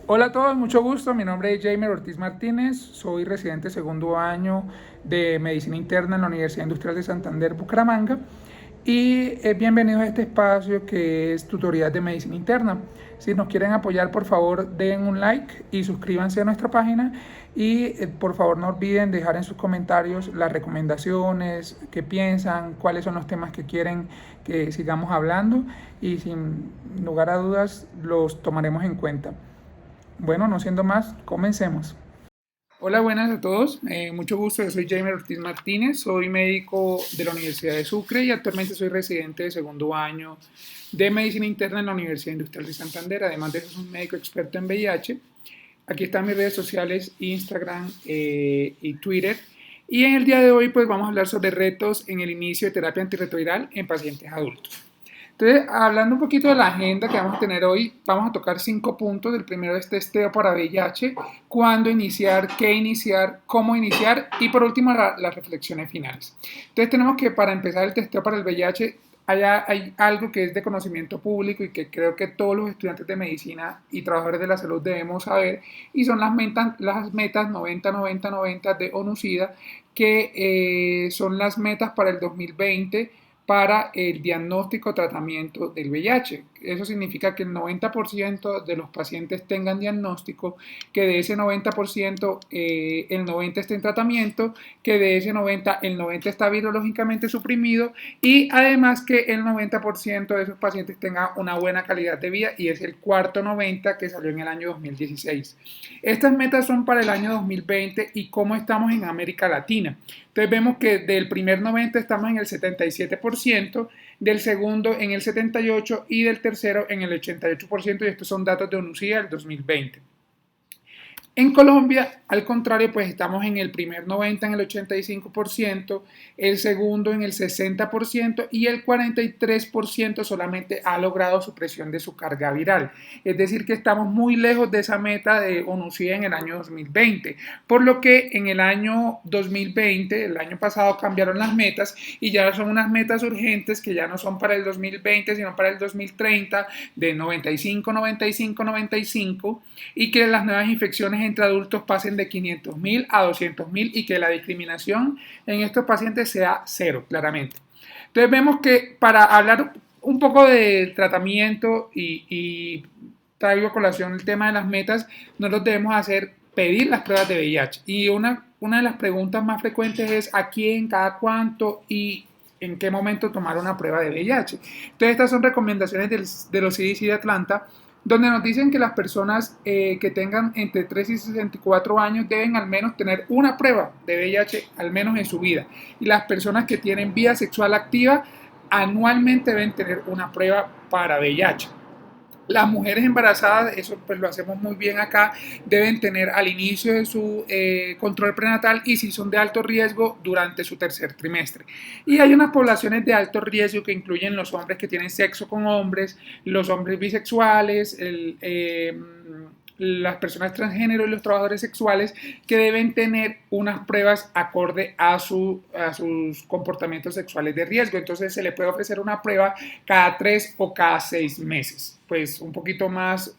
Hola a todos, mucho gusto. Mi nombre es Jamer Ortiz Martínez, soy residente segundo año de Medicina Interna en la Universidad Industrial de Santander, Bucaramanga. Y bienvenidos a este espacio que es Tutorías de Medicina Interna. Si nos quieren apoyar, por favor, den un like y suscríbanse a nuestra página. Y por favor, no olviden dejar en sus comentarios las recomendaciones, qué piensan, cuáles son los temas que quieren que sigamos hablando. Y sin lugar a dudas, los tomaremos en cuenta. Bueno, no siendo más, comencemos. Hola, buenas a todos. Mucho gusto, yo soy Jaime Ortiz Martínez, soy médico de la Universidad de Sucre y actualmente soy residente de segundo año de Medicina Interna en la Universidad Industrial de Santander. Además de eso, soy un médico experto en VIH. Aquí están mis redes sociales, Instagram y Twitter. Y en el día de hoy, pues vamos a hablar sobre retos en el inicio de terapia antirretroviral en pacientes adultos. Entonces, hablando un poquito de la agenda que vamos a tener hoy, vamos a tocar 5 puntos. El primero es testeo para VIH, cuándo iniciar, qué iniciar, cómo iniciar y por último las reflexiones finales. Entonces, tenemos que para empezar el testeo para el VIH, hay algo que es de conocimiento público y que creo que todos los estudiantes de medicina y trabajadores de la salud debemos saber, y son las metas 90-90-90 de ONU-SIDA, que son las metas para el 2020 para el diagnóstico o tratamiento del VIH. Eso significa que el 90% de los pacientes tengan diagnóstico, que de ese 90% el 90% esté en tratamiento, que de ese 90% el 90% está virológicamente suprimido y además que el 90% de esos pacientes tenga una buena calidad de vida, y es el cuarto 90 que salió en el año 2016. Estas metas son para el año 2020 y cómo estamos en América Latina. Entonces vemos que del primer 90 estamos en el 77%, del segundo en el 78% y del tercero en el 88%, y estos son datos de ONUCIDA del 2020. En Colombia, al contrario, pues estamos en el primer 90 en el 85%, el segundo en el 60% y el 43% solamente ha logrado supresión de su carga viral. Es decir, que estamos muy lejos de esa meta de ONUCIDA en el año 2020, por lo que en el año 2020, el año pasado, cambiaron las metas y ya son unas metas urgentes que ya no son para el 2020, sino para el 2030, de 95, 95, 95, y que las nuevas infecciones entre adultos pasen de 500.000 a 200.000 y que la discriminación en estos pacientes sea cero, claramente. Entonces vemos que para hablar un poco del tratamiento y traigo a colación el tema de las metas, nosotros debemos hacer pedir las pruebas de VIH. Y una de las preguntas más frecuentes es a quién, cada cuánto y en qué momento tomar una prueba de VIH. Entonces estas son recomendaciones de los CDC de Atlanta, donde nos dicen que las personas que tengan entre 3 y 64 años deben al menos tener una prueba de VIH al menos en su vida. Y las personas que tienen vida sexual activa anualmente deben tener una prueba para VIH. Las mujeres embarazadas, eso pues lo hacemos muy bien acá, deben tener al inicio de su control prenatal y si son de alto riesgo durante su tercer trimestre. Y hay unas poblaciones de alto riesgo que incluyen los hombres que tienen sexo con hombres, los hombres bisexuales, las personas transgénero y los trabajadores sexuales, que deben tener unas pruebas acorde a sus comportamientos sexuales de riesgo. Entonces se le puede ofrecer una prueba cada 3 o cada 6 meses. Pues un poquito más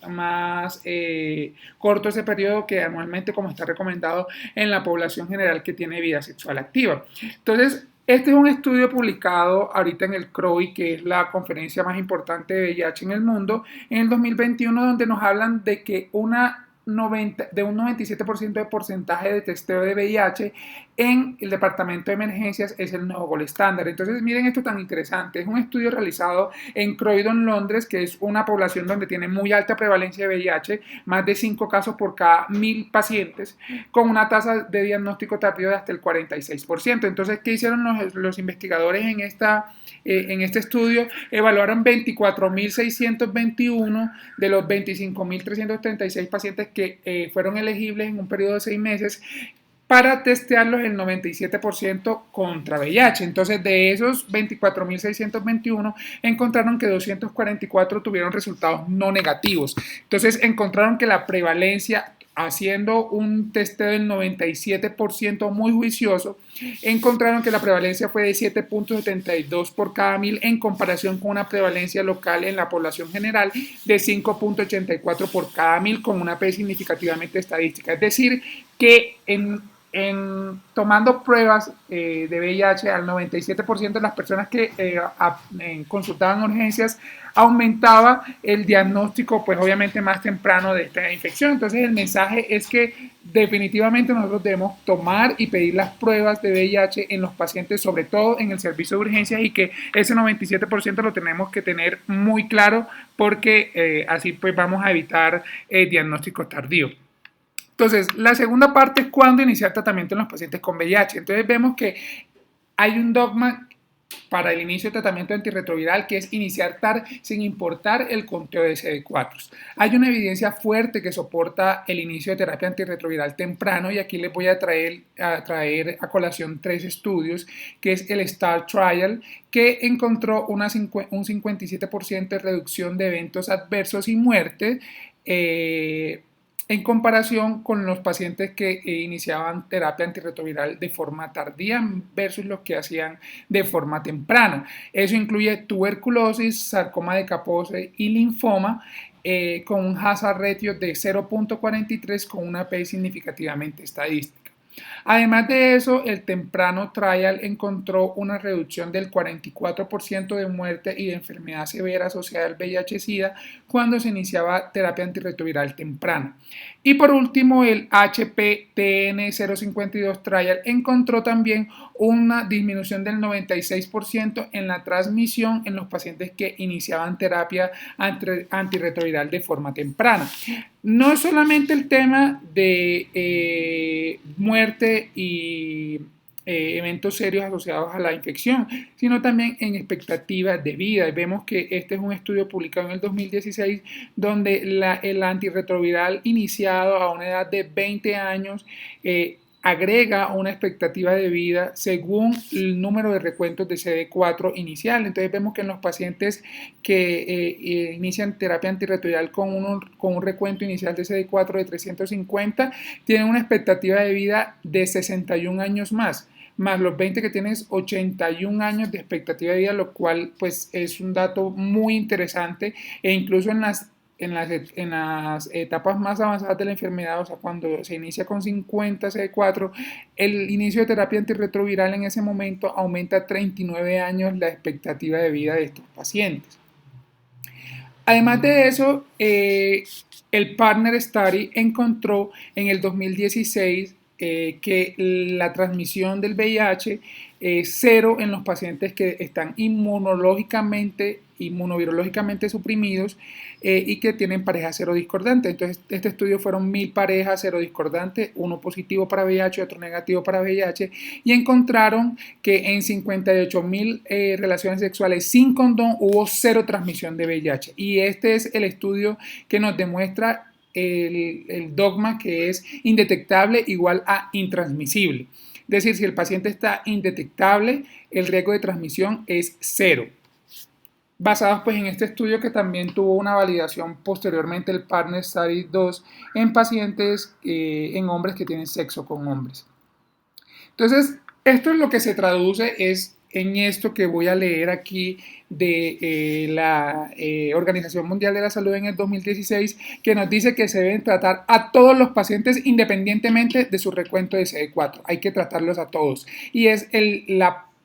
corto ese periodo que anualmente, como está recomendado en la población general que tiene vida sexual activa. Entonces, este es un estudio publicado ahorita en el CROI, que es la conferencia más importante de VIH en el mundo, en el 2021, donde nos hablan de que de un 97% de porcentaje de testeo de VIH en el departamento de emergencias es el nuevo gold estándar. Entonces miren esto tan interesante, es un estudio realizado en Croydon, Londres, que es una población donde tiene muy alta prevalencia de VIH, más de 5 casos por cada 1000 pacientes, con una tasa de diagnóstico tardío de hasta el 46%. Entonces, ¿qué hicieron los investigadores en este estudio? Evaluaron 24.621 de los 25.336 pacientes que fueron elegibles en un periodo de 6 meses para testearlos el 97% contra VIH. Entonces, de esos 24.621, encontraron que 244 tuvieron resultados no negativos. Entonces, encontraron que la prevalencia haciendo un testeo del 97% muy juicioso, encontraron que la prevalencia fue de 7.72 por cada 1000 en comparación con una prevalencia local en la población general de 5.84 por cada 1000 con una P significativamente estadística. Es decir, que tomando pruebas de VIH al 97% de las personas que consultaban urgencias, aumentaba el diagnóstico, pues obviamente más temprano de esta infección. Entonces el mensaje es que definitivamente nosotros debemos tomar y pedir las pruebas de VIH en los pacientes, sobre todo en el servicio de urgencias, y que ese 97% lo tenemos que tener muy claro porque así pues vamos a evitar diagnósticos tardíos. Entonces, la segunda parte es cuándo iniciar tratamiento en los pacientes con VIH. Entonces, vemos que hay un dogma para el inicio de tratamiento antirretroviral que es iniciar TAR sin importar el conteo de CD4. Hay una evidencia fuerte que soporta el inicio de terapia antirretroviral temprano y aquí les voy a traer a colación 3 estudios, que es el STAR Trial, que encontró un 57% de reducción de eventos adversos y muerte en comparación con los pacientes que iniciaban terapia antirretroviral de forma tardía versus los que hacían de forma temprana. Eso incluye tuberculosis, sarcoma de Kaposi y linfoma, con un hazard ratio de 0.43 con una P significativamente estadística. Además de eso, el temprano trial encontró una reducción del 44% de muerte y de enfermedad severa asociada al VIH-Sida cuando se iniciaba terapia antirretroviral temprana. Y por último, el HPTN052 trial encontró también una disminución del 96% en la transmisión en los pacientes que iniciaban terapia antirretroviral de forma temprana. No es solamente el tema de muerte y eventos serios asociados a la infección, sino también en expectativas de vida. Vemos que este es un estudio publicado en el 2016 donde el antirretroviral iniciado a una edad de 20 años agrega una expectativa de vida según el número de recuentos de CD4 inicial. Entonces vemos que en los pacientes que inician terapia antirretroviral con un recuento inicial de CD4 de 350 tienen una expectativa de vida de 61 años más los 20 que tienes 81 años de expectativa de vida, lo cual pues es un dato muy interesante e incluso en las etapas más avanzadas de la enfermedad, o sea, cuando se inicia con 50 CD4, el inicio de terapia antirretroviral en ese momento aumenta 39 años la expectativa de vida de estos pacientes. Además de eso, el Partner Study encontró en el 2016 que la transmisión del VIH es cero en los pacientes que están inmunovirológicamente suprimidos y que tienen parejas serodiscordantes. Entonces, este estudio fueron 1000 parejas serodiscordantes, uno positivo para VIH, otro negativo para VIH, y encontraron que en 58.000 relaciones sexuales sin condón hubo cero transmisión de VIH. Y este es el estudio que nos demuestra el dogma que es indetectable igual a intransmisible. Es decir, si el paciente está indetectable, el riesgo de transmisión es cero. Basados pues en este estudio que también tuvo una validación posteriormente, el Partner Study 2, en pacientes, en hombres que tienen sexo con hombres. Entonces, esto es lo que se traduce es en esto que voy a leer aquí de la Organización Mundial de la Salud en el 2016, que nos dice que se deben tratar a todos los pacientes independientemente de su recuento de CD4. Hay que tratarlos a todos. Y es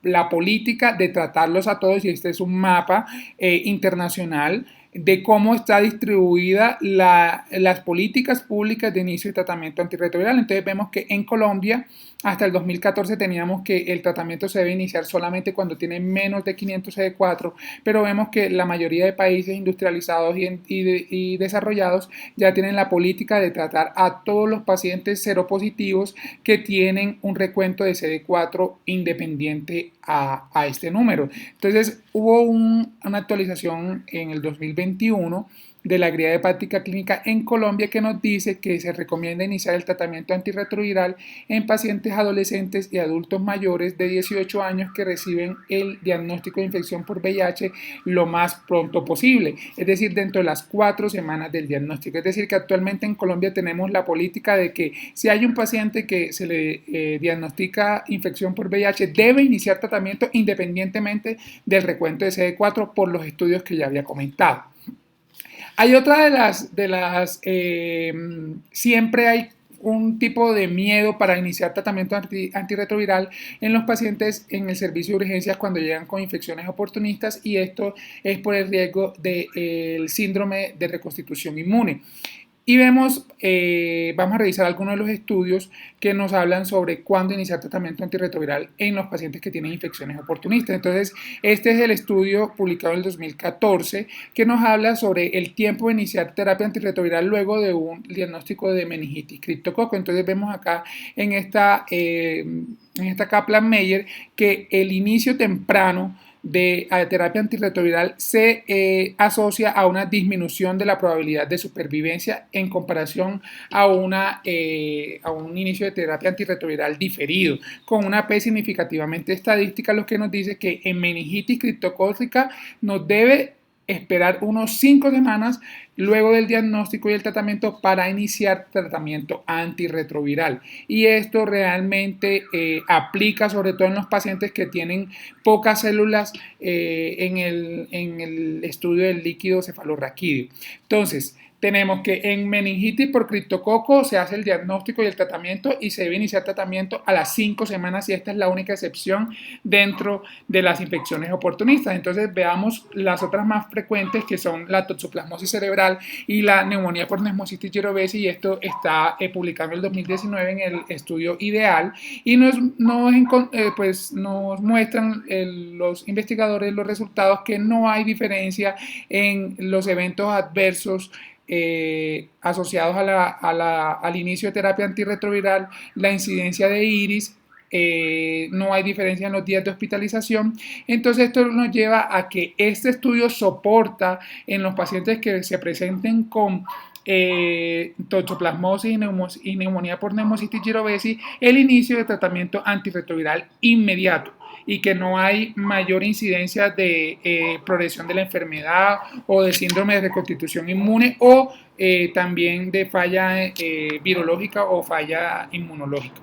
la política de tratarlos a todos, y este es un mapa internacional de cómo está distribuida las políticas públicas de inicio de tratamiento antirretroviral. Entonces vemos que en Colombia hasta el 2014 teníamos que el tratamiento se debe iniciar solamente cuando tiene menos de 500 CD4, pero vemos que la mayoría de países industrializados y desarrollados ya tienen la política de tratar a todos los pacientes seropositivos que tienen un recuento de CD4 independiente a este número. Entonces hubo una actualización en el 2021 de la Guía de Práctica Clínica en Colombia, que nos dice que se recomienda iniciar el tratamiento antirretroviral en pacientes adolescentes y adultos mayores de 18 años que reciben el diagnóstico de infección por VIH lo más pronto posible, es decir, dentro de las 4 semanas del diagnóstico. Es decir, que actualmente en Colombia tenemos la política de que si hay un paciente que se le diagnostica infección por VIH, debe iniciar tratamiento independientemente del recuento de CD4 por los estudios que ya había comentado. Hay otra siempre hay un tipo de miedo para iniciar tratamiento antirretroviral en los pacientes en el servicio de urgencias cuando llegan con infecciones oportunistas, y esto es por el riesgo del síndrome de reconstitución inmune. Y vamos a revisar algunos de los estudios que nos hablan sobre cuándo iniciar tratamiento antirretroviral en los pacientes que tienen infecciones oportunistas. Entonces, este es el estudio publicado en el 2014 que nos habla sobre el tiempo de iniciar terapia antirretroviral luego de un diagnóstico de meningitis criptococo. Entonces, vemos acá en esta Kaplan-Meier que el inicio temprano de terapia antirretroviral se asocia a una disminución de la probabilidad de supervivencia en comparación a un inicio de terapia antirretroviral diferido, con una P significativamente estadística, lo que nos dice que en meningitis criptocócica nos debe esperar unos 5 semanas luego del diagnóstico y el tratamiento para iniciar tratamiento antirretroviral. Y esto realmente aplica sobre todo en los pacientes que tienen pocas células en el estudio del líquido cefalorraquídeo. Entonces, tenemos que en meningitis por criptococo se hace el diagnóstico y el tratamiento y se debe iniciar tratamiento a las 5 semanas, y esta es la única excepción dentro de las infecciones oportunistas. Entonces veamos las otras más frecuentes, que son la toxoplasmosis cerebral y la neumonía por Pneumocystis jirovecii, y esto está publicado en el 2019 en el estudio IDEAL, y nos muestran los investigadores los resultados que no hay diferencia en los eventos adversos asociados al inicio de terapia antirretroviral, la incidencia de iris, no hay diferencia en los días de hospitalización. Entonces esto nos lleva a que este estudio soporta en los pacientes que se presenten con toxoplasmosis y neumonía por Pneumocystis jirovecii el inicio de tratamiento antirretroviral inmediato, y que no hay mayor incidencia de progresión de la enfermedad o de síndrome de reconstitución inmune, o también de falla virológica o falla inmunológica.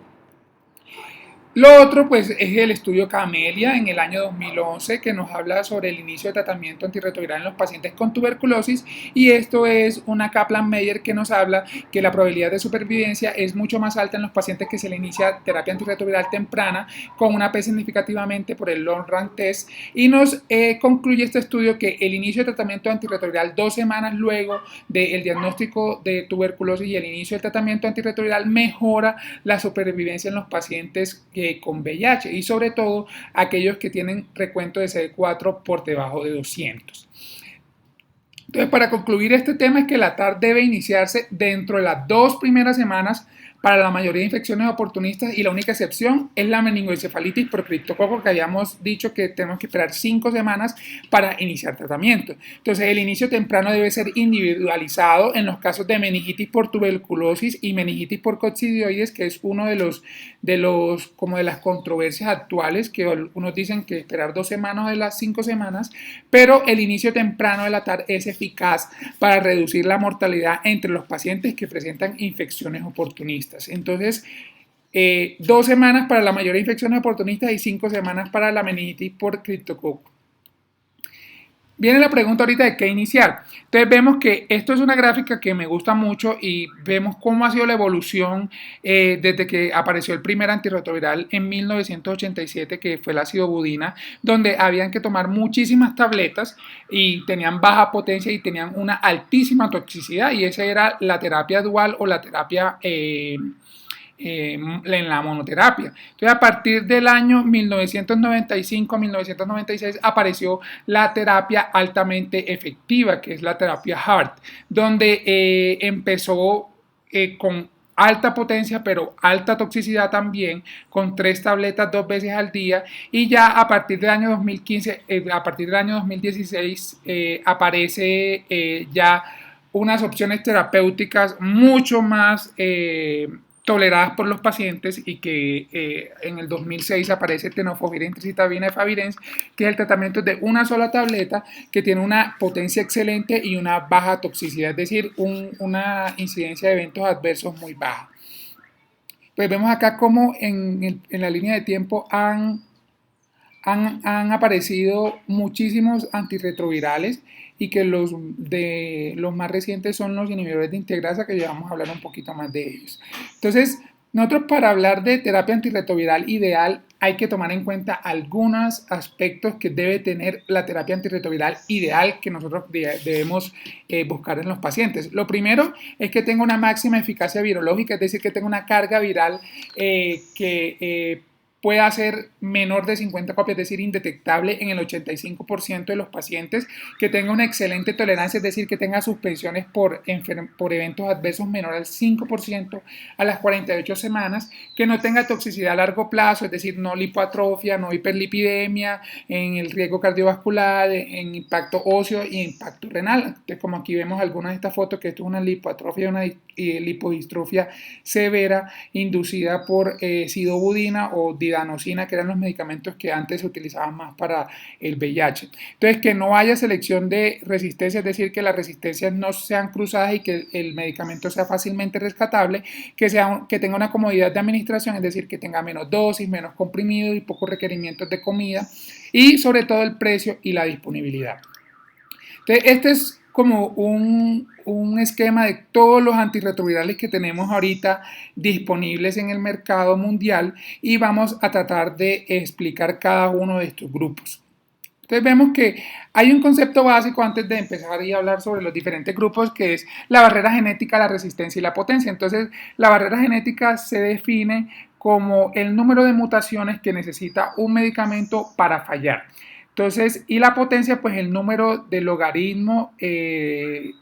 Lo otro, pues, es el estudio Camellia en el año 2011, que nos habla sobre el inicio de tratamiento antirretroviral en los pacientes con tuberculosis, y esto es una Kaplan-Meier que nos habla que la probabilidad de supervivencia es mucho más alta en los pacientes que se le inicia terapia antirretroviral temprana, con una P significativamente por el long run test, y nos concluye este estudio que el inicio de tratamiento antirretroviral 2 semanas luego del diagnóstico de tuberculosis y el inicio del tratamiento antirretroviral mejora la supervivencia en los pacientes con VIH, y sobre todo aquellos que tienen recuento de CD4 por debajo de 200. Entonces, para concluir este tema, es que la TAR debe iniciarse dentro de las 2 primeras semanas para la mayoría de infecciones oportunistas, y la única excepción es la meningoencefalitis por criptococo, que habíamos dicho que tenemos que esperar 5 semanas para iniciar tratamiento. Entonces, el inicio temprano debe ser individualizado en los casos de meningitis por tuberculosis y meningitis por coccidioides, que es uno de las controversias actuales, que algunos dicen que esperar 2 semanas de las 5 semanas, pero el inicio temprano de la TAR es eficaz para reducir la mortalidad entre los pacientes que presentan infecciones oportunistas. Entonces, 2 semanas para la mayoría de infecciones oportunistas y 5 semanas para la meningitis por criptococo. Viene la pregunta ahorita de qué iniciar. Entonces vemos que esto es una gráfica que me gusta mucho, y vemos cómo ha sido la evolución desde que apareció el primer antirretroviral en 1987, que fue el ácido budina, donde habían que tomar muchísimas tabletas y tenían baja potencia y tenían una altísima toxicidad, y esa era la terapia dual o la terapia en la monoterapia. Entonces, a partir del año 1995-1996 apareció la terapia altamente efectiva, que es la terapia HART, donde empezó con alta potencia pero alta toxicidad también, con 3 tabletas 2 veces al día, y ya a partir del año 2015, a partir del año 2016 aparece ya unas opciones terapéuticas mucho más toleradas por los pacientes y que en el 2006 aparece tenofovir, entecitabina, efavirenz, que es el tratamiento de una sola tableta que tiene una potencia excelente y una baja toxicidad, es decir, una incidencia de eventos adversos muy baja. Pues vemos acá cómo en la línea de tiempo han aparecido muchísimos antirretrovirales y que los más recientes son los inhibidores de integrasa, que ya vamos a hablar un poquito más de ellos. Entonces, nosotros para hablar de terapia antirretroviral ideal hay que tomar en cuenta algunos aspectos que debe tener la terapia antirretroviral ideal que nosotros debemos buscar en los pacientes. Lo primero es que tenga una máxima eficacia virológica, es decir, que tenga una carga viral que pueda ser menor de 50 copias, es decir, indetectable en el 85% de los pacientes, que tenga una excelente tolerancia, es decir, que tenga suspensiones por eventos adversos menor al 5% a las 48 semanas, que no tenga toxicidad a largo plazo, es decir, no lipoatrofia, no hiperlipidemia, en el riesgo cardiovascular, en impacto óseo y impacto renal. Entonces, como aquí vemos algunas de estas fotos, que esto es una lipoatrofia, una lipodistrofia severa inducida por sidobudina o didanosina, que eran los medicamentos que antes se utilizaban más para el VIH. Entonces, que no haya selección de resistencia, es decir, que las resistencias no sean cruzadas y que el medicamento sea fácilmente rescatable, que tenga una comodidad de administración, es decir, que tenga menos dosis, menos comprimido y pocos requerimientos de comida, y sobre todo el precio y la disponibilidad. Entonces, este es como un esquema de todos los antirretrovirales que tenemos ahorita disponibles en el mercado mundial y vamos a tratar de explicar cada uno de estos grupos. Entonces vemos que hay un concepto básico antes de empezar a hablar sobre los diferentes grupos, que es la barrera genética, la resistencia y la potencia. Entonces la barrera genética se define como el número de mutaciones que necesita un medicamento para fallar. Entonces, y la potencia, pues el número de logaritmo, de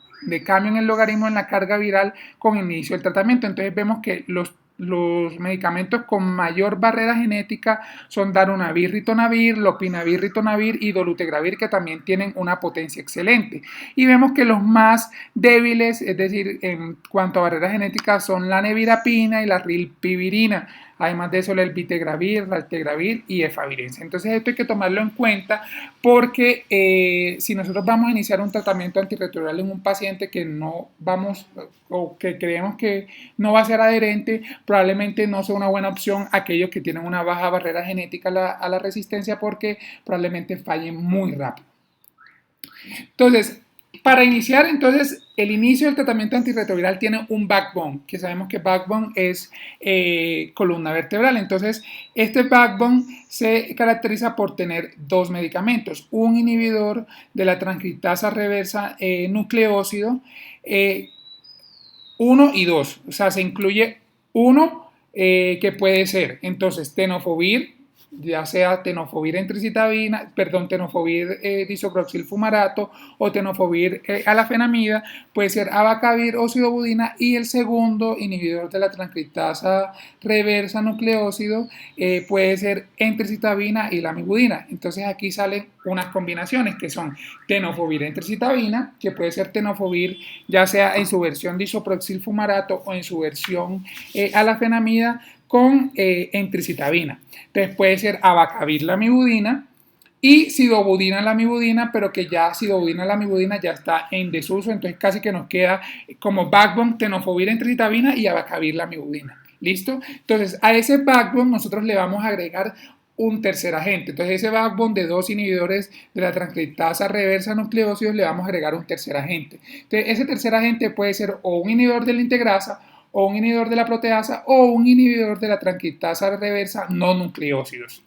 cambio en el logaritmo en la carga viral con el inicio del tratamiento. Entonces vemos que los medicamentos con mayor barrera genética son darunavir, ritonavir, lopinavir, ritonavir y dolutegravir, que también tienen una potencia excelente. Y vemos que los más débiles, es decir, en cuanto a barrera genética, son la nevirapina y la rilpivirina. Además de eso, el vitegravir, raltegravir y efavirenz. Entonces esto hay que tomarlo en cuenta porque si nosotros vamos a iniciar un tratamiento antirretroviral en un paciente que no vamos o que creemos que no va a ser adherente, probablemente no sea una buena opción aquellos que tienen una baja barrera genética a la resistencia, porque probablemente fallen muy rápido. Entonces, para iniciar, entonces, el inicio del tratamiento antirretroviral tiene un backbone, que sabemos que backbone es columna vertebral. Entonces, este backbone se caracteriza por tener dos medicamentos, un inhibidor de la transcriptasa reversa nucleócido, 1 y 2, o sea, se incluye uno que puede ser, entonces, tenofovir, ya sea tenofovir entricitabina, perdón, tenofovir disoproxilfumarato o tenofovir alafenamida, puede ser abacavir o sidobudina, y el segundo inhibidor de la transcriptasa reversa nucleócido puede ser entricitabina y lamivudina. Entonces aquí salen unas combinaciones que son tenofovir entricitabina, que puede ser tenofovir ya sea en su versión disoproxilfumarato o en su versión alafenamida, con entricitabina. Entonces puede ser abacavir lamivudina y sidobudina lamivudina, pero que ya sidobudina lamivudina ya está en desuso, entonces casi que nos queda como backbone tenofovir entricitabina y abacavir lamivudina. ¿Listo? Entonces a ese backbone nosotros le vamos a agregar un tercer agente. Entonces ese backbone de dos inhibidores de la transcriptasa reversa nucleócidos le vamos a agregar un tercer agente. Entonces ese tercer agente puede ser o un inhibidor de la integrasa, o un inhibidor de la proteasa, o un inhibidor de la transcriptasa reversa no nucleócidos.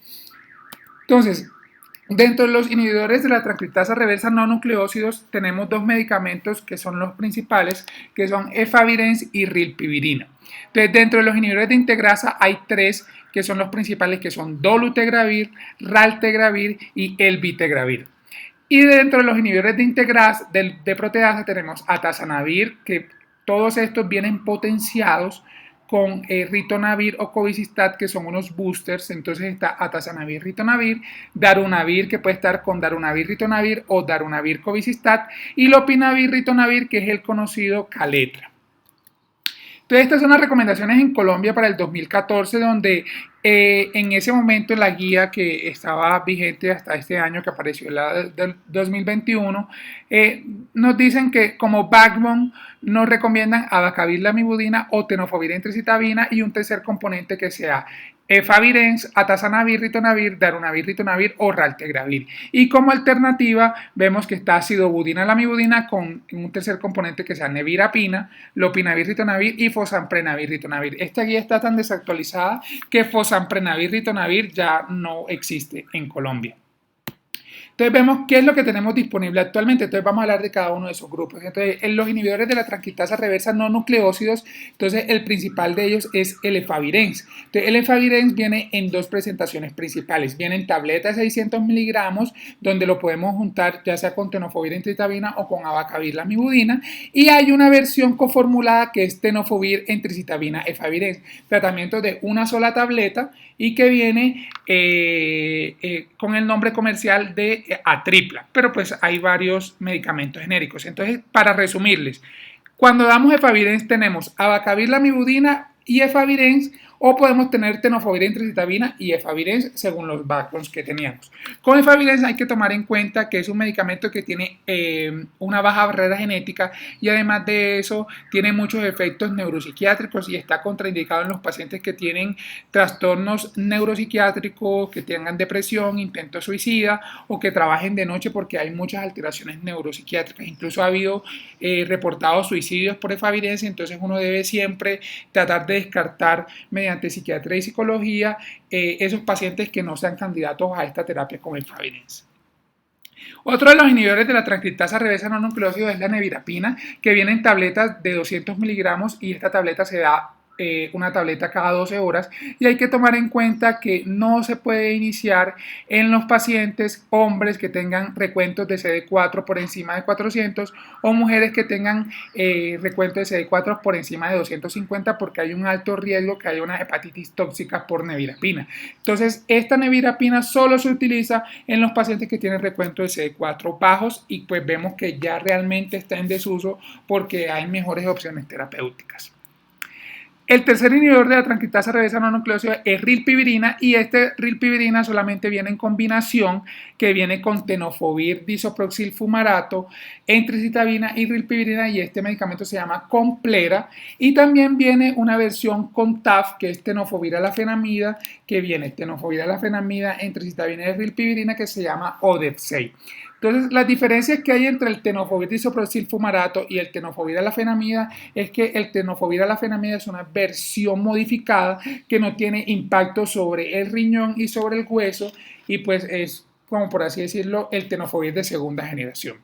Entonces, dentro de los inhibidores de la transcriptasa reversa no nucleócidos tenemos dos medicamentos que son los principales, que son efavirenz y rilpivirina. Entonces, dentro de los inhibidores de integrasa hay tres que son los principales, que son dolutegravir, raltegravir y elvitegravir. Y dentro de los inhibidores de integrasa, de proteasa, tenemos atazanavir, que todos estos vienen potenciados con ritonavir o cobicistat, que son unos boosters. Entonces está atazanavir, ritonavir, darunavir, que puede estar con darunavir, ritonavir o darunavir, cobicistat, y lopinavir, ritonavir, que es el conocido Kaletra. Entonces, estas son las recomendaciones en Colombia para el 2014, donde en ese momento la guía que estaba vigente hasta este año, que apareció en la del 2021, nos dicen que como backbone nos recomiendan abacavir, lamivudina o tenofovir, entricitabina, y un tercer componente que sea efavirenz, atazanavir, ritonavir, darunavir, ritonavir o raltegravir. Y como alternativa vemos que está acidobudina, lamivudina con un tercer componente que sea nevirapina, lopinavir, ritonavir y fosamprenavir, ritonavir. Esta guía está tan desactualizada que fosamprenavir, ritonavir ya no existe en Colombia. Entonces vemos qué es lo que tenemos disponible actualmente. Entonces vamos a hablar de cada uno de esos grupos. Entonces, en los inhibidores de la transcriptasa reversa no nucleósidos, entonces el principal de ellos es el efavirenz. Entonces el efavirenz viene en dos presentaciones principales. Viene en tableta de 600 miligramos, donde lo podemos juntar ya sea con tenofovir, entricitabina o con abacavir, lamivudina. Y hay una versión coformulada que es tenofovir, entricitabina, efavirenz. Tratamiento de una sola tableta y que viene con el nombre comercial de Atripla, pero pues hay varios medicamentos genéricos. Entonces, para resumirles, cuando damos efavirenz tenemos abacavir, lamivudina y efavirenz, o podemos tener tenofovir, entricitabina y efavirenz según los backbones que teníamos. Con efavirenz hay que tomar en cuenta que es un medicamento que tiene una baja barrera genética y además de eso tiene muchos efectos neuropsiquiátricos y está contraindicado en los pacientes que tienen trastornos neuropsiquiátricos, que tengan depresión, intento suicida o que trabajen de noche, porque hay muchas alteraciones neuropsiquiátricas. Incluso ha habido reportados suicidios por efavirenz. Entonces uno debe siempre tratar de descartar mediante psiquiatría y psicología esos pacientes que no sean candidatos a esta terapia con efavirenz. Otro de los inhibidores de la transcriptasa reversa no nucleósido es la nevirapina, que viene en tabletas de 200 miligramos y esta tableta se da una tableta cada 12 horas, y hay que tomar en cuenta que no se puede iniciar en los pacientes hombres que tengan recuentos de CD4 por encima de 400 o mujeres que tengan recuentos de CD4 por encima de 250, porque hay un alto riesgo que haya una hepatitis tóxica por nevirapina. Entonces esta nevirapina solo se utiliza en los pacientes que tienen recuentos de CD4 bajos y pues vemos que ya realmente está en desuso porque hay mejores opciones terapéuticas. El tercer inhibidor de la transcriptasa reversa no nucleósida es rilpivirina, y este rilpivirina solamente viene en combinación, que viene con tenofovir, disoproxilfumarato, entricitabina y rilpivirina, y este medicamento se llama Complera. Y también viene una versión con TAF, que es tenofovir alafenamida, que viene tenofovir alafenamida, entricitabina y rilpivirina, que se llama Odefsey. Entonces, las diferencias que hay entre el tenofovir disoproxilfumarato y el tenofovir alafenamida es que el tenofovir alafenamida es una versión modificada que no tiene impacto sobre el riñón y sobre el hueso, y pues es, como por así decirlo, el tenofovir de segunda generación.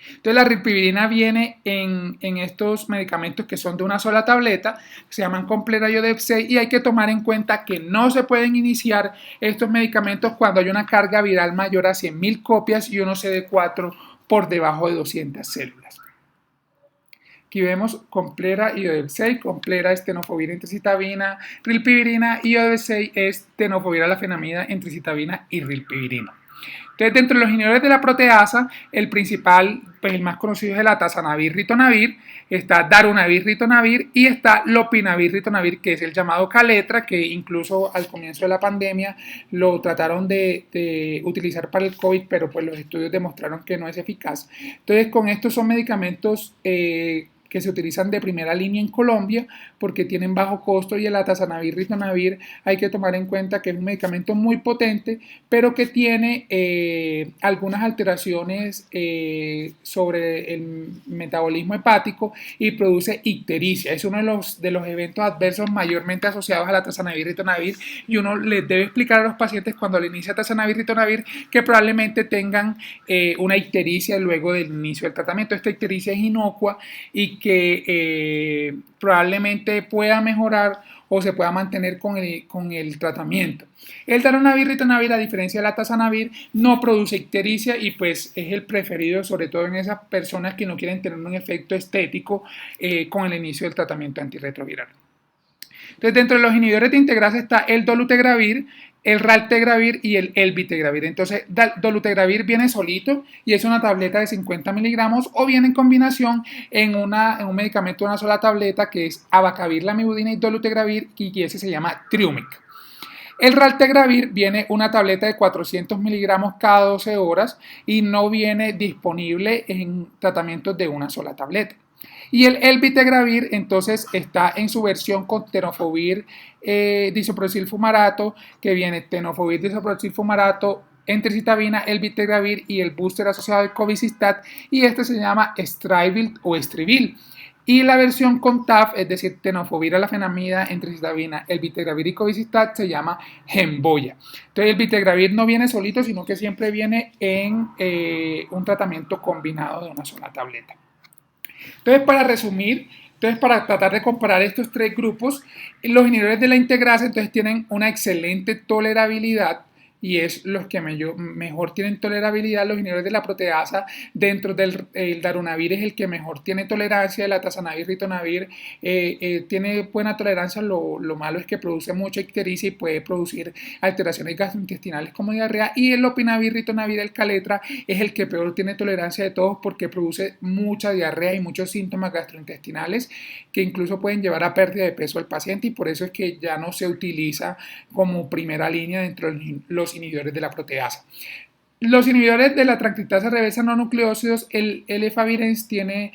Entonces la rilpivirina viene en estos medicamentos que son de una sola tableta, que se llaman Complera y Odefsey, y hay que tomar en cuenta que no se pueden iniciar estos medicamentos cuando hay una carga viral mayor a 100.000 copias y uno CD4 por debajo de 200 células. Aquí vemos Complera y Odefsey. Complera es tenofovir, entricitabina, rilpivirina, y Odefsey es tenofovir alafenamida, entricitabina y rilpivirina. Entonces, dentro de los inhibidores de la proteasa, el principal, pues el más conocido es el atazanavir, ritonavir, está darunavir, ritonavir, y está lopinavir, ritonavir, que es el llamado Kaletra, que incluso al comienzo de la pandemia lo trataron de utilizar para el COVID, pero pues los estudios demostraron que no es eficaz. Entonces, con estos son medicamentos que se utilizan de primera línea en Colombia porque tienen bajo costo, y el atazanavir, ritonavir hay que tomar en cuenta que es un medicamento muy potente, pero que tiene algunas alteraciones sobre el metabolismo hepático y produce ictericia. Es uno de los eventos adversos mayormente asociados al atazanavir, ritonavir, y uno les debe explicar a los pacientes cuando le inicia atazanavir, ritonavir que probablemente tengan una ictericia luego del inicio del tratamiento. Esta ictericia es inocua y que probablemente pueda mejorar o se pueda mantener con el tratamiento. El darunavir, ritonavir, a diferencia del atazanavir, no produce ictericia y pues es el preferido, sobre todo en esas personas que no quieren tener un efecto estético con el inicio del tratamiento antirretroviral. Entonces, dentro de los inhibidores de integrasa está el dolutegravir, el raltegravir y el elbitregravir. Entonces, dolutegravir viene solito y es una tableta de 50 miligramos o viene en combinación en un medicamento de una sola tableta que es abacavir, lamivudina y dolutegravir y ese se llama Triumeq. El raltegravir viene una tableta de 400 miligramos cada 12 horas y no viene disponible en tratamientos de una sola tableta. Y el elbitregravir entonces está en su versión con tenofovir disoproxil-fumarato, que viene tenofovir disoproxil-fumarato, entricitabina, elbitregravir y el booster asociado al covicistat, y este se llama Strivil o Estrivil. Y la versión con TAF, es decir, tenofovir, alafenamida, entricitabina, elbitregravir y covicistat, se llama Genvoya. Entonces el elbitregravir no viene solito, sino que siempre viene en un tratamiento combinado de una sola tableta. Entonces, para resumir, para tratar de comparar estos tres grupos, los inhibidores de la integrasa entonces tienen una excelente tolerabilidad y es los que mejor tienen tolerabilidad. Los inhibidores de la proteasa dentro del darunavir es el que mejor tiene tolerancia. El atazanavir, ritonavir tiene buena tolerancia. Lo malo es que produce mucha ictericia y puede producir alteraciones gastrointestinales como diarrea. Y el lopinavir, ritonavir, el caletra es el que peor tiene tolerancia de todos porque produce mucha diarrea y muchos síntomas gastrointestinales que incluso pueden llevar a pérdida de peso al paciente, y por eso es que ya no se utiliza como primera línea dentro de los inhibidores de la proteasa. Los inhibidores de la transcriptasa reversa no nucleósidos, el efavirenz tiene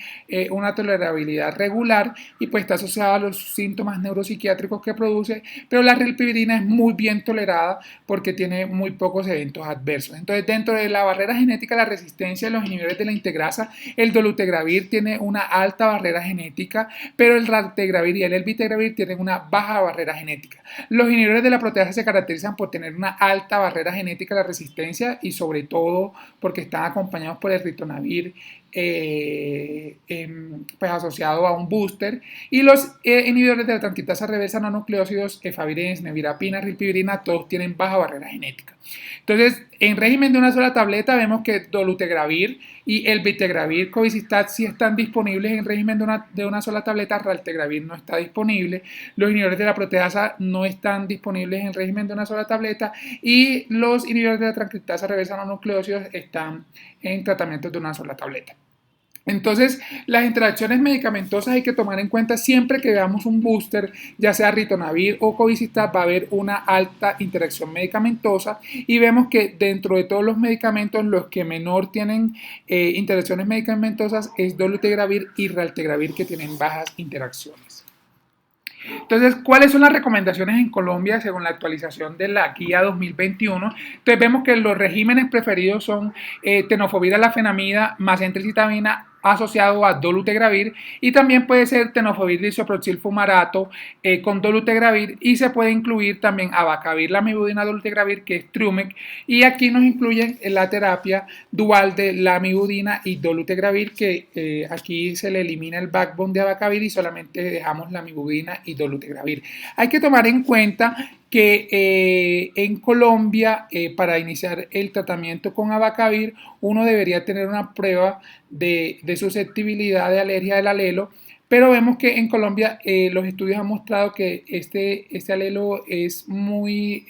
una tolerabilidad regular y pues está asociado a los síntomas neuropsiquiátricos que produce, pero la rilpivirina es muy bien tolerada porque tiene muy pocos eventos adversos. Entonces, dentro de la barrera genética, la resistencia de los inhibidores de la integrasa, el dolutegravir tiene una alta barrera genética, pero el raltegravir y el elbitregravir tienen una baja barrera genética. Los inhibidores de la proteasa se caracterizan por tener una alta barrera genética, la resistencia, y sobre todo porque están acompañados por el ritonavir pues asociado a un booster, y los inhibidores de la transcriptasa reversa no nucleósidos, efavirenz, nevirapina, rilpivirina, todos tienen baja barrera genética. Entonces, en régimen de una sola tableta vemos que dolutegravir y elbitregravir, covicistat sí están disponibles en régimen de una sola tableta. Raltegravir no está disponible. Los inhibidores de la proteasa no están disponibles en régimen de una sola tableta, y los inhibidores de la transcriptasa reversa no nucleósidos están en tratamientos de una sola tableta. Entonces, las interacciones medicamentosas hay que tomar en cuenta siempre que veamos un booster, ya sea ritonavir o covicistat, va a haber una alta interacción medicamentosa, y vemos que dentro de todos los medicamentos los que menor tienen interacciones medicamentosas es dolutegravir y raltegravir, que tienen bajas interacciones. Entonces, ¿cuáles son las recomendaciones en Colombia según la actualización de la guía 2021? Entonces, vemos que los regímenes preferidos son tenofovir, alafenamida más entricitabina asociado a dolutegravir, y también puede ser tenofovir disoproxil-fumarato con dolutegravir, y se puede incluir también abacavir, lamivudina, dolutegravir, que es Triumeq, y aquí nos incluyen la terapia dual de lamivudina y dolutegravir, que aquí se le elimina el backbone de abacavir y solamente dejamos lamivudina y dolutegravir. Hay que tomar en cuenta que en Colombia, para iniciar el tratamiento con abacavir, uno debería tener una prueba de susceptibilidad de alergia del alelo, pero vemos que en Colombia los estudios han mostrado que este alelo es muy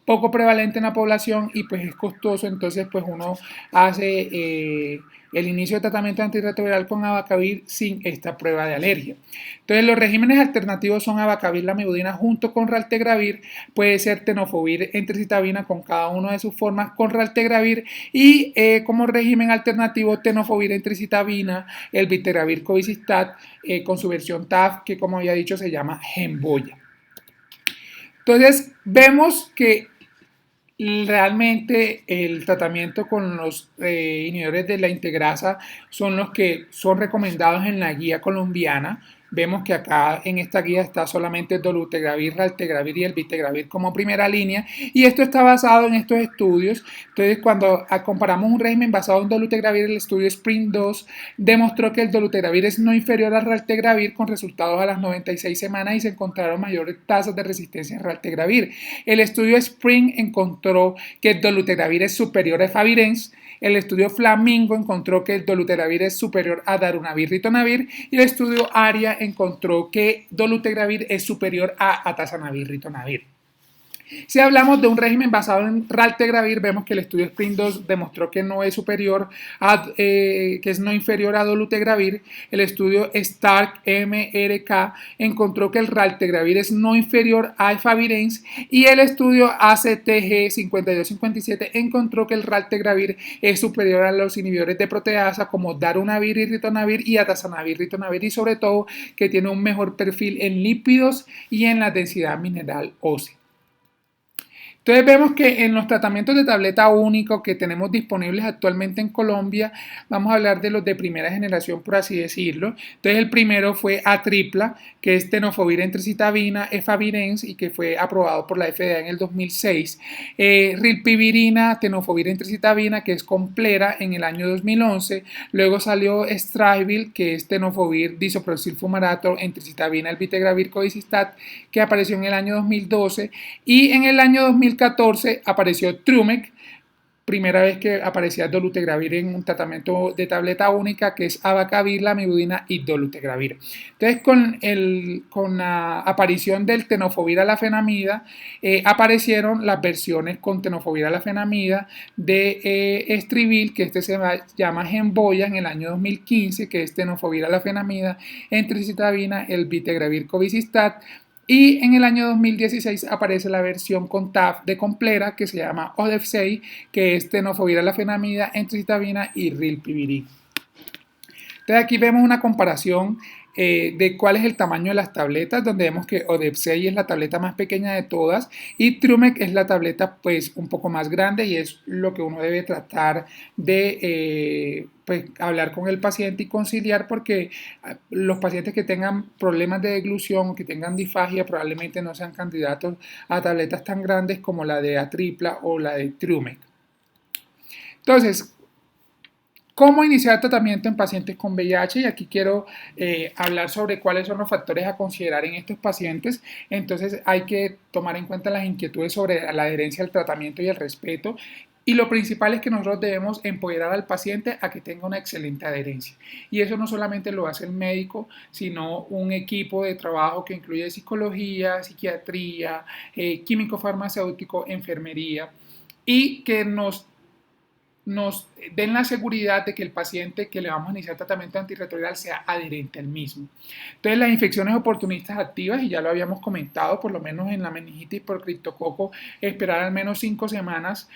poco prevalente en la población y pues es costoso. Entonces pues uno hace el inicio de tratamiento antirretroviral con abacavir sin esta prueba de alergia. Entonces, los regímenes alternativos son abacavir, lamivudina junto con raltegravir, puede ser tenofovir, entricitabina con cada una de sus formas con raltegravir, y como régimen alternativo tenofovir, entricitabina, elbitregravir, covicistat con su versión TAF, que como había dicho se llama Genvoya. Entonces, vemos que realmente el tratamiento con los inhibidores de la integrasa son los que son recomendados en la guía colombiana. Vemos que acá en esta guía está solamente dolutegravir, raltegravir y elbitregravir como primera línea, y esto está basado en estos estudios. Entonces, cuando comparamos un régimen basado en dolutegravir, el estudio SPRINT 2 demostró que el dolutegravir es no inferior al raltegravir con resultados a las 96 semanas y se encontraron mayores tasas de resistencia en raltegravir. El estudio SPRING encontró que el dolutegravir es superior a efavirenz El estudio Flamingo encontró que el dolutegravir es superior a darunavir-ritonavir y el estudio ARIA encontró que dolutegravir es superior a atazanavir-ritonavir. Si hablamos de un régimen basado en raltegravir, vemos que el estudio SPRINT 2 demostró que no es superior que es no inferior a dolutegravir. El estudio STARK-MRK encontró que el raltegravir es no inferior a efavirenz y el estudio ACTG 5257 encontró que el raltegravir es superior a los inhibidores de proteasa como darunavir y ritonavir y atazanavir-ritonavir y sobre todo que tiene un mejor perfil en lípidos y en la densidad mineral ósea. Entonces vemos que en los tratamientos de tableta único que tenemos disponibles actualmente en Colombia, vamos a hablar de los de primera generación, por así decirlo. Entonces el primero fue Atripla, que es tenofovir entricitabina, efavirenz y que fue aprobado por la FDA en el 2006. Rilpivirina, tenofovir entricitabina, que es Complera en el año 2011. Luego salió Strivil, que es tenofovir disoproxilfumarato, entricitabina, elvitegravir, codistat, que apareció en el año 2012. Y en el año 2014 apareció Trumec, primera vez que aparecía dolutegravir en un tratamiento de tableta única, que es abacavir, lamivudina y dolutegravir. Entonces, con la aparición del tenofovir alafenamida, aparecieron las versiones con tenofovir alafenamida de Estrivil, que se llama Genvoya en el año 2015, que es tenofovir alafenamida, entricitabina, elvitegravir, cobicistat. Y en el año 2016 aparece la versión con TAF de Complera que se llama ODEF6, que es tenofovir alafenamida, entricitabina y rilpivirina. Entonces aquí vemos una comparación de cuál es el tamaño de las tabletas, donde vemos que ODEF6 es la tableta más pequeña de todas y Trumec es la tableta pues un poco más grande y es lo que uno debe tratar de pues, hablar con el paciente y conciliar, porque los pacientes que tengan problemas de deglución o que tengan disfagia probablemente no sean candidatos a tabletas tan grandes como la de Atripla o la de Trumec. Entonces, ¿cómo iniciar tratamiento en pacientes con VIH? Y aquí quiero hablar sobre cuáles son los factores a considerar en estos pacientes. Entonces hay que tomar en cuenta las inquietudes sobre la adherencia al tratamiento y el respeto. Y lo principal es que nosotros debemos empoderar al paciente a que tenga una excelente adherencia. Y eso no solamente lo hace el médico, sino un equipo de trabajo que incluye psicología, psiquiatría, químico farmacéutico, enfermería, y que nos den la seguridad de que el paciente que le vamos a iniciar tratamiento antirretroviral sea adherente al mismo. Entonces, las infecciones oportunistas activas, y ya lo habíamos comentado, por lo menos en la meningitis por criptococo, esperar al menos 5 semanas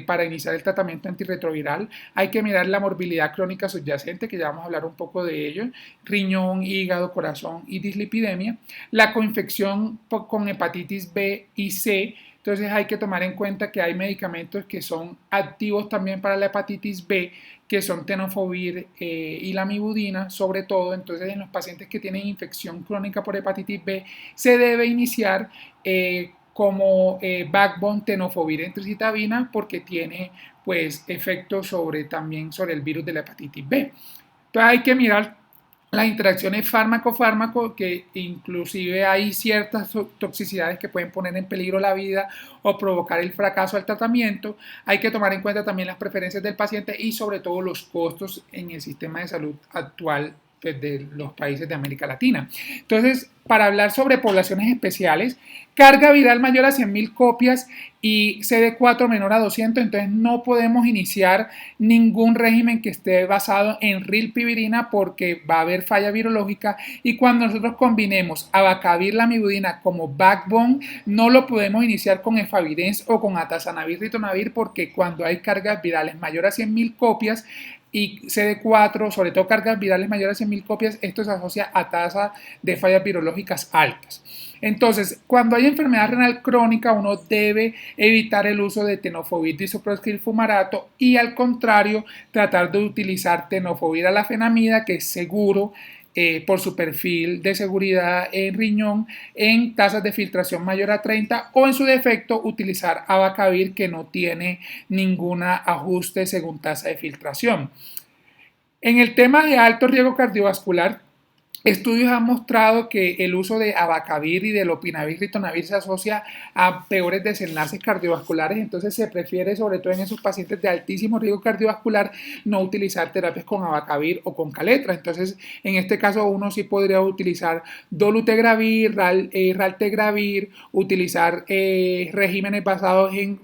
para iniciar el tratamiento antirretroviral. Hay que mirar la morbilidad crónica subyacente, que ya vamos a hablar un poco de ello, riñón, hígado, corazón y dislipidemia. La coinfección con hepatitis B y C. Entonces hay que tomar en cuenta que hay medicamentos que son activos también para la hepatitis B, que son tenofovir y lamivudina, sobre todo. Entonces en los pacientes que tienen infección crónica por hepatitis B se debe iniciar como backbone tenofovir entricitabina, porque tiene pues efectos también sobre el virus de la hepatitis B. Entonces hay que mirar las interacciones fármaco-fármaco, que inclusive hay ciertas toxicidades que pueden poner en peligro la vida o provocar el fracaso del tratamiento. Hay que tomar en cuenta también las preferencias del paciente y sobre todo los costos en el sistema de salud actual de los países de América Latina. Entonces, para hablar sobre poblaciones especiales, carga viral mayor a 100.000 copias y CD4 menor a 200, entonces no podemos iniciar ningún régimen que esté basado en rilpivirina porque va a haber falla virológica, y cuando nosotros combinemos abacavir, lamivudina como backbone, no lo podemos iniciar con efavirenz o con atazanavir, ritonavir, porque cuando hay cargas virales mayor a 100.000 copias y CD4, sobre todo cargas virales mayores a 100.000 copias, esto se asocia a tasa de fallas virológicas altas. Entonces, cuando hay enfermedad renal crónica, uno debe evitar el uso de tenofovir disoproxilfumarato y, al contrario, tratar de utilizar tenofovir alafenamida, que es seguro por su perfil de seguridad en riñón, en tasas de filtración mayor a 30, o en su defecto utilizar abacavir, que no tiene ningún ajuste según tasa de filtración. En el tema de alto riesgo cardiovascular, Estudios han mostrado que el uso de abacavir y de lopinavir, ritonavir se asocia a peores desenlaces cardiovasculares, entonces se prefiere, sobre todo en esos pacientes de altísimo riesgo cardiovascular, no utilizar terapias con abacavir o con caletra. Entonces, en este caso uno sí podría utilizar dolutegravir, raltegravir, utilizar regímenes basados en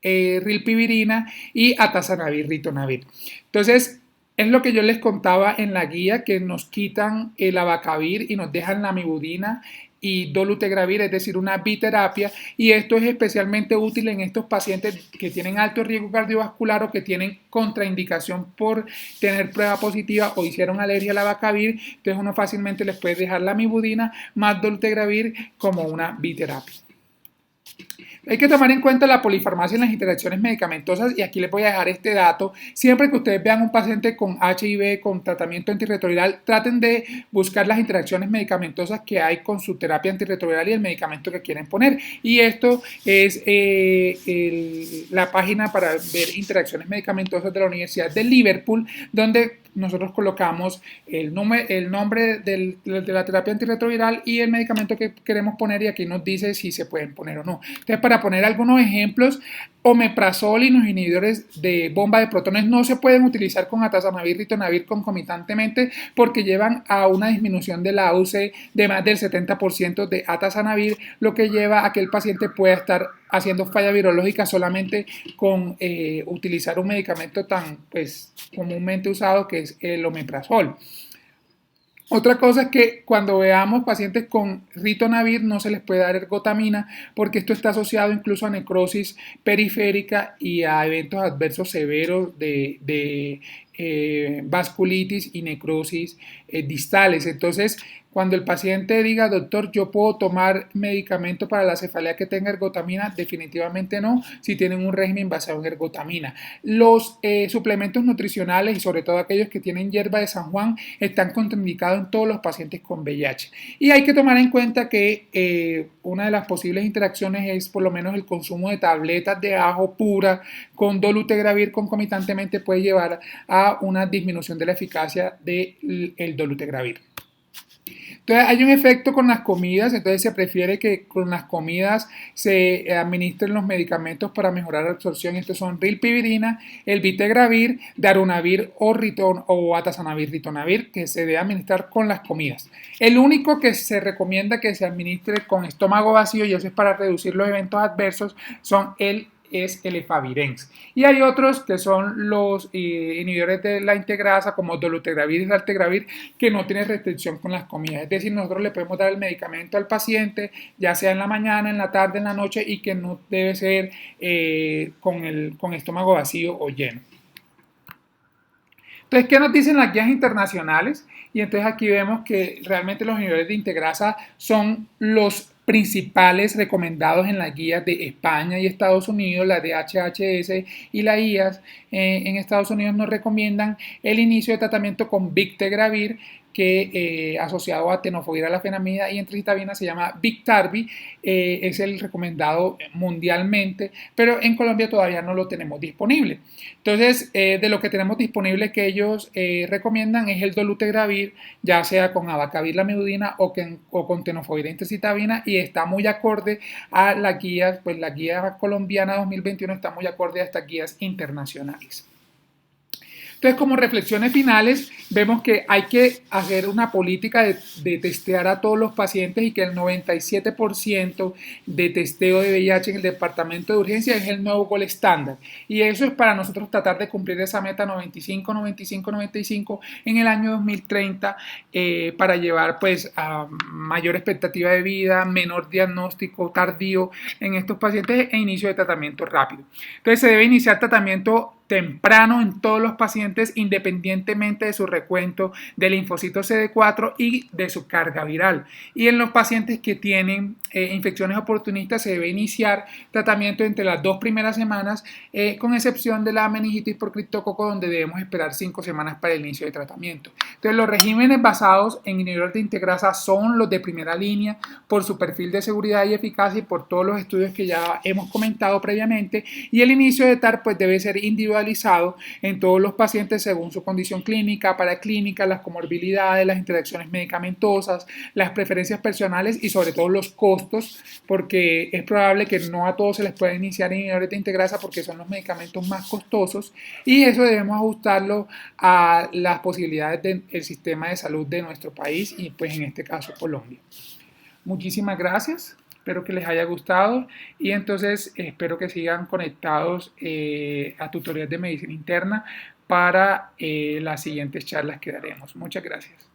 rilpivirina y atazanavir, ritonavir. Entonces, es lo que yo les contaba en la guía, que nos quitan el abacavir y nos dejan la amibudina y dolutegravir, es decir, una biterapia, y esto es especialmente útil en estos pacientes que tienen alto riesgo cardiovascular o que tienen contraindicación por tener prueba positiva o hicieron alergia al abacavir. Entonces uno fácilmente les puede dejar la amibudina más dolutegravir como una biterapia. Hay que tomar en cuenta la polifarmacia en las interacciones medicamentosas, y aquí les voy a dejar este dato. Siempre que ustedes vean un paciente con HIV, con tratamiento antirretroviral, traten de buscar las interacciones medicamentosas que hay con su terapia antirretroviral y el medicamento que quieren poner. Y esto es la página para ver interacciones medicamentosas de la Universidad de Liverpool, donde nosotros colocamos el nombre de la terapia antirretroviral y el medicamento que queremos poner, y aquí nos dice si se pueden poner o no. Entonces, para poner algunos ejemplos, omeprazol y los inhibidores de bomba de protones no se pueden utilizar con atazanavir, ritonavir concomitantemente porque llevan a una disminución de la AUC de más del 70% de atazanavir, lo que lleva a que el paciente pueda estar haciendo falla virológica solamente con utilizar un medicamento tan comúnmente usado que es el omeprazol. Otra cosa es que cuando veamos pacientes con ritonavir no se les puede dar ergotamina porque esto está asociado incluso a necrosis periférica y a eventos adversos severos de vasculitis y necrosis distales. Entonces, cuando el paciente diga, doctor, yo puedo tomar medicamento para la cefalea que tenga ergotamina, definitivamente no, si tienen un régimen basado en ergotamina. Los suplementos nutricionales y sobre todo aquellos que tienen hierba de San Juan están contraindicados en todos los pacientes con VIH. Y hay que tomar en cuenta que una de las posibles interacciones es por lo menos el consumo de tabletas de ajo pura con dolutegravir concomitantemente puede llevar a una disminución de la eficacia del dolutegravir. Entonces hay un efecto con las comidas, entonces se prefiere que con las comidas se administren los medicamentos para mejorar la absorción. Estos son rilpivirina, el vitegravir, darunavir o atazanavir, ritonavir, que se debe administrar con las comidas. El único que se recomienda que se administre con estómago vacío, y eso es para reducir los eventos adversos, es el efavirenz. Y hay otros que son los inhibidores de la integrasa como dolutegravir y raltegravir que no tienen restricción con las comidas. Es decir, nosotros le podemos dar el medicamento al paciente ya sea en la mañana, en la tarde, en la noche, y que no debe ser con estómago vacío o lleno. Entonces, ¿qué nos dicen las guías internacionales? Y entonces aquí vemos que realmente los inhibidores de integrasa son los principales recomendados en las guías de España y Estados Unidos, la de HHS y la IAS. En Estados Unidos nos recomiendan el inicio de tratamiento con Bictegravir, que asociado a tenofovir, alafenamida y entricitabina se llama Biktarvy, es el recomendado mundialmente, pero en Colombia todavía no lo tenemos disponible. Entonces, de lo que tenemos disponible que ellos recomiendan es el dolutegravir, ya sea con abacavir, lamivudina o con tenofovir, entricitabina, y está muy acorde a las guías, pues la guía colombiana 2021 está muy acorde a estas guías internacionales. Entonces, como reflexiones finales, vemos que hay que hacer una política de testear a todos los pacientes y que el 97% de testeo de VIH en el departamento de urgencia es el nuevo gold estándar. Y eso es para nosotros tratar de cumplir esa meta 95, 95, 95 en el año 2030 para llevar pues a mayor expectativa de vida, menor diagnóstico tardío en estos pacientes e inicio de tratamiento rápido. Entonces, se debe iniciar tratamiento temprano en todos los pacientes independientemente de su recuento de linfocitos CD4 y de su carga viral. Y en los pacientes que tienen infecciones oportunistas se debe iniciar tratamiento entre las 2 primeras semanas, con excepción de la meningitis por criptococo, donde debemos esperar 5 semanas para el inicio de tratamiento. Entonces, los regímenes basados en inhibidores de integrasa son los de primera línea por su perfil de seguridad y eficacia y por todos los estudios que ya hemos comentado previamente, y el inicio de TAR pues debe ser individualizado individualizado en todos los pacientes según su condición clínica, paraclínica, las comorbilidades, las interacciones medicamentosas, las preferencias personales y sobre todo los costos, porque es probable que no a todos se les pueda iniciar inhibidores de integrasa porque son los medicamentos más costosos, y eso debemos ajustarlo a las posibilidades del sistema de salud de nuestro país y pues en este caso Colombia. Muchísimas gracias, espero que les haya gustado y entonces espero que sigan conectados a tutoriales de medicina interna para las siguientes charlas que daremos. Muchas gracias.